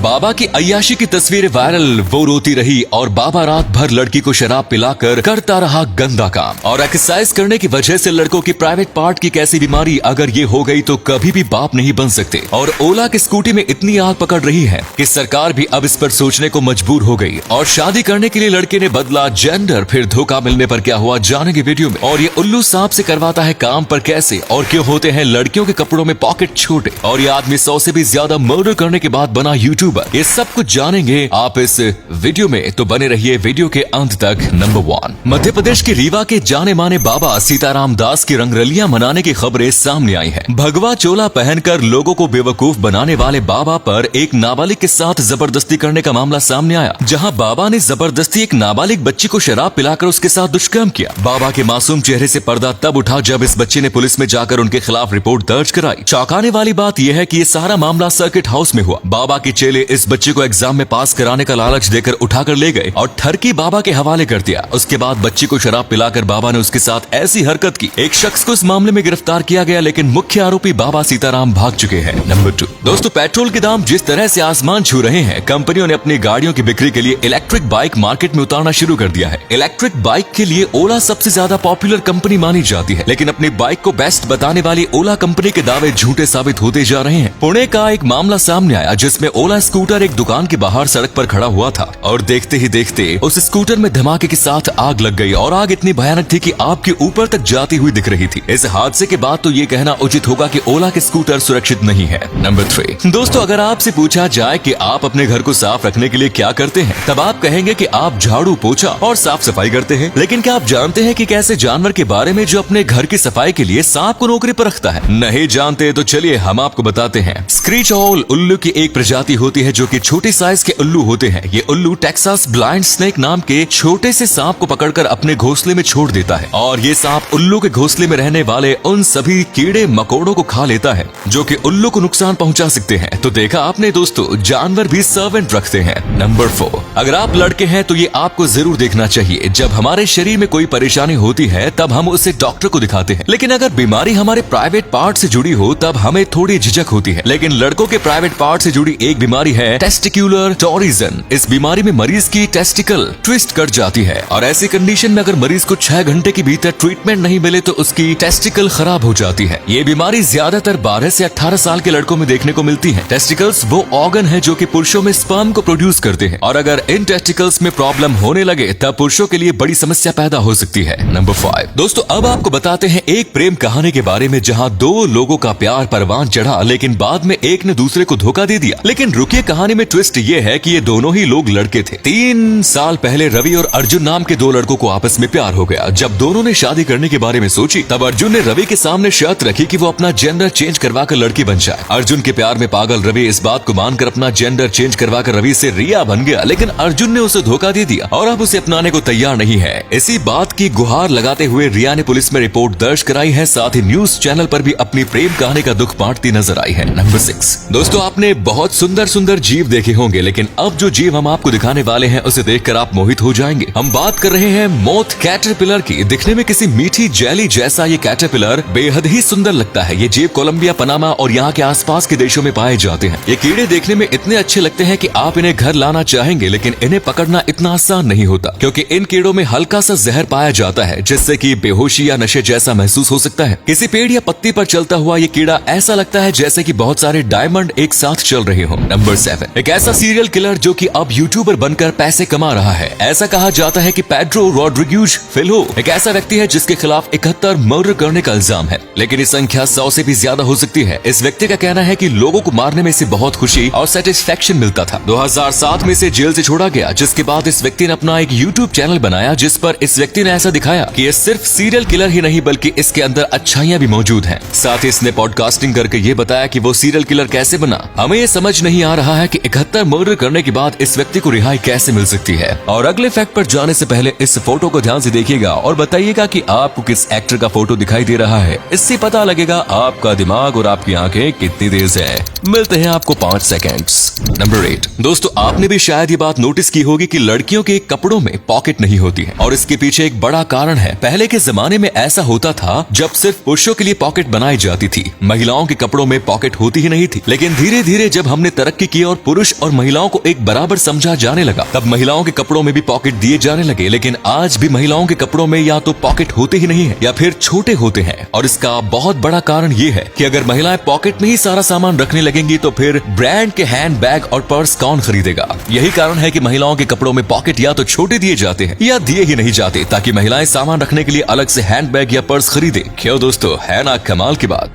बाबा की अय्याशी की तस्वीरें वायरल, वो रोती रही और बाबा रात भर लड़की को शराब पिलाकर करता रहा गंदा काम। और एक्सरसाइज करने की वजह से लड़कों की प्राइवेट पार्ट की कैसी बीमारी अगर ये हो गई तो कभी भी बाप नहीं बन सकते। और ओला की स्कूटी में इतनी आग पकड़ रही है कि सरकार भी अब इस पर सोचने को मजबूर हो गई। और शादी करने के लिए लड़के ने बदला जेंडर, फिर धोखा मिलने पर क्या हुआ जानेंगे वीडियो में। और ये उल्लू सांप से करवाता है काम पर कैसे, और क्यों होते हैं लड़कियों के कपड़ों में पॉकेट छोटे, और ये आदमी 100 से भी ज्यादा मर्डर करने के बाद बना यूट्यूबर। ये सब कुछ जानेंगे आप इस वीडियो में, तो बने रहिए वीडियो के अंत तक। नंबर 1, मध्य प्रदेश के रीवा के जाने माने बाबा सीताराम दास की रंगरलियां मनाने की खबरें सामने आई हैं। भगवा चोला पहनकर लोगों को बेवकूफ बनाने वाले बाबा पर एक नाबालिग के साथ जबरदस्ती करने का मामला सामने आया, जहां बाबा ने जबरदस्ती एक नाबालिग बच्ची को शराब पिलाकर उसके साथ दुष्कर्म किया। बाबा के मासूम चेहरे से पर्दा तब उठा जब इस बच्चे ने पुलिस में जाकर उनके खिलाफ रिपोर्ट दर्ज कराई। चौंकाने वाली बात यह है कि ये सारा मामला सर्किट हाउस में हुआ। बाबा के चेले इस बच्चे को एग्जाम में पास कराने का लालच देकर उठाकर ले गए और ठरकी बाबा के हवाले कर दिया। उसके बाद बच्ची को शराब पिलाकर बाबा ने उसके साथ ऐसी हरकत की। एक शख्स को इस मामले में गिरफ्तार किया गया, लेकिन मुख्य आरोपी बाबा सीताराम भाग चुके हैं। नंबर 2, दोस्तों पेट्रोल के दाम जिस तरह से आसमान छू रहे हैं, कंपनियों ने अपनी गाड़ियों की बिक्री के लिए इलेक्ट्रिक बाइक मार्केट में उतारना शुरू कर दिया है। इलेक्ट्रिक बाइक के लिए ओला सबसे ज्यादा पॉपुलर कंपनी मानी जाती है, लेकिन अपनी बाइक को बेस्ट बताने वाली ओला कंपनी के दावे झूठे साबित होते जा रहे हैं। पुणे का एक मामला सामने आया जिसमें ओला स्कूटर एक दुकान के बाहर सड़क पर खड़ा हुआ था और देखते ही देखते उस स्कूटर में धमाके के साथ आग लग गई और आग इतनी भयानक थी कि आग के ऊपर तक जाती हुई दिख रही थी। इस हादसे के बाद तो ये कहना उचित होगा कि ओला के स्कूटर सुरक्षित नहीं है। नंबर 3, दोस्तों अगर आपसे पूछा जाए कि आप अपने घर को साफ रखने के लिए क्या करते हैं, तब आप कहेंगे कि आप झाड़ू, पोछा और साफ सफाई करते हैं। लेकिन क्या आप जानते हैं कि कैसे जानवर के बारे में जो अपने घर की सफाई के लिए सांप को नौकरी पर रखता है? नहीं जानते तो चलिए हम आपको बताते हैं। स्क्रीच ऑल उल्लू की एक प्रजाति होती है जो कि छोटे साइज के उल्लू होते हैं। ये उल्लू टेक्सास ब्लाइंड स्नेक नाम के छोटे से सांप को पकड़कर अपने घोंसले में छोड़ देता है और ये सांप उल्लू के घोंसले में रहने वाले उन सभी कीड़े मकोड़ों को खा लेता है जो कि उल्लू को नुकसान पहुंचा सकते हैं। तो देखा आपने दोस्तों, जानवर भी सर्वेंट रखते हैं। नंबर 4, अगर आप लड़के हैं तो ये आपको जरूर देखना चाहिए। जब हमारे शरीर में कोई परेशानी होती है तब हम उसे डॉक्टर को दिखाते हैं, लेकिन अगर बीमारी हमारे प्राइवेट पार्ट से जुड़ी हो तब हमें थोड़ी झिझक होती है। लेकिन लड़कों के प्राइवेट पार्ट से जुड़ी एक बीमारी है टेस्टिक्युलर टॉरिजन। इस बीमारी में मरीज की टेस्टिकल ट्विस्ट कर जाती है और ऐसी कंडीशन में अगर मरीज को 6 घंटे के भीतर ट्रीटमेंट नहीं मिले तो उसकी टेस्टिकल खराब हो जाती है। ये बीमारी ज्यादातर 12 से 18 साल के लड़कों में देखने को मिलती है। टेस्टिकल्स वो ऑर्गन है जो कि पुरुषों में स्पर्म को प्रोड्यूस करते हैं और अगर इन टेस्टिकल्स में प्रॉब्लम होने लगे तब पुरुषों के लिए बड़ी समस्या पैदा हो सकती है। नंबर 5, दोस्तों अब आपको बताते हैं एक प्रेम कहानी के बारे में जहां 2 लोगों का प्यार परवान चढ़ा, लेकिन बाद में एक ने दूसरे को धोखा दे दिया। लेकिन रुकिए, कहानी में ट्विस्ट ये है कि ये दोनों ही लोग लड़के थे। 3 साल पहले रवि और अर्जुन नाम के 2 लड़कों को आपस में प्यार हो गया। जब दोनों ने शादी करने के बारे में सोची तब अर्जुन ने रवि के सामने शर्त रखी कि वो अपना जेंडर चेंज करवाकर लड़की बन जाए। अर्जुन के प्यार में पागल रवि इस बात को मानकर अपना जेंडर चेंज करवाकर रवि से रिया बन गया, लेकिन अर्जुन ने उसे धोखा दे दिया और अब उसे अपनाने को तैयार नहीं है। इसी बात की गुहार लगाते हुए रिया ने पुलिस में रिपोर्ट दर्ज कराई है, साथ ही न्यूज चैनल पर भी अपनी प्रेम कहानी का दुख बांटती नजर आई है। नंबर 6, दोस्तों आपने बहुत सुंदर सुंदर जीव देखे होंगे, लेकिन अब जो जीव हम आपको दिखाने वाले हैं उसे देखकर आप मोहित हो जाएंगे। हम बात कर रहे हैं मोथ कैटरपिलर की। दिखने में किसी मीठी जेली जैसा ये कैटरपिलर बेहद ही सुंदर लगता है। ये जीव कोलंबिया, पनामा और यहाँ के आसपास के देशों में पाए जाते हैं। ये कीड़े देखने में इतने अच्छे लगते हैं कि आप इन्हें घर लाना चाहेंगे, लेकिन इन्हें पकड़ना इतना आसान नहीं होता क्योंकि इन कीड़ों में हल्का सा जहर पाया जाता है जिससे कि बेहोशी या नशे जैसा महसूस हो सकता है। किसी पेड़ या पत्ती पर चलता हुआ ये कीड़ा ऐसा लगता है जैसे कि बहुत सारे डायमंड एक साथ चल रहे हो। नंबर 7, एक ऐसा सीरियल किलर जो कि अब यूट्यूबर बनकर पैसे कमा रहा है। ऐसा कहा जाता है कि पेड्रो रॉड्रिग्यूज फिलो एक ऐसा व्यक्ति है जिसके खिलाफ 71 मर्डर करने का इल्जाम है, लेकिन ये संख्या 100 से भी ज्यादा हो सकती है। इस व्यक्ति का कहना है कि लोगों को मारने में इसे बहुत खुशी और सेटिस्फेक्शन मिलता था। 2007 में इसे जेल से छोड़ा गया, जिसके बाद इस व्यक्ति ने अपना एक यूट्यूब चैनल बनाया जिस पर इस व्यक्ति ने ऐसा दिखाया कि ये सिर्फ सीरियल किलर ही नहीं बल्कि इसके अंदर अच्छाइयां भी मौजूद हैं। साथ ही इसने पॉडकास्टिंग करके ये बताया कि वो सीरियल किलर कैसे बना। हमें ये समझ नहीं आ रहा है कि 71 मर्डर करने के बाद इस व्यक्ति को रिहाई कैसे मिल सकती है। और अगले फैक्ट पर जाने से पहले इस फोटो को ध्यान से देखिएगा और बताइएगा कि आपको किस एक्टर का फोटो दिखाई दे रहा है। इससे पता लगेगा आपका दिमाग और आपकी आंखें कितनी तेज है। मिलते हैं आपको 5 सेकेंड्स। नंबर 8, दोस्तों आपने भी शायद ये बात नोटिस की होगी कि लड़कियों के कपड़ों में पॉकेट नहीं होती है और इसके पीछे एक बड़ा कारण है। पहले के जमाने में ऐसा होता था जब सिर्फ पुरुषों के लिए पॉकेट बनाई जाती थी, महिलाओं के कपड़ों में पॉकेट होती ही नहीं थी। लेकिन धीरे धीरे जब हमने तरक्की की और पुरुष और महिलाओं को एक बराबर समझा जाने लगा, तब महिलाओं के कपड़ों में भी पॉकेट दिए जाने लगे। लेकिन आज भी महिलाओं के कपड़ों में या तो पॉकेट होते ही नहीं है या फिर छोटे होते हैं। और इसका बहुत बड़ा कारण ये है कि अगर महिलाएं पॉकेट में ही सारा सामान रखने लगेंगी तो फिर ब्रांड के हैंड बैग और पर्स कौन खरीदेगा। यही कारण है कि महिलाओं के कपड़ों में पॉकेट या तो छोटे दिए जाते हैं या दिए ही नहीं जाते, ताकि महिलाएं सामान रखने के लिए अलग से हैंड बैग या पर्स खरीदे। क्यों दोस्तों, है ना कमाल की बात।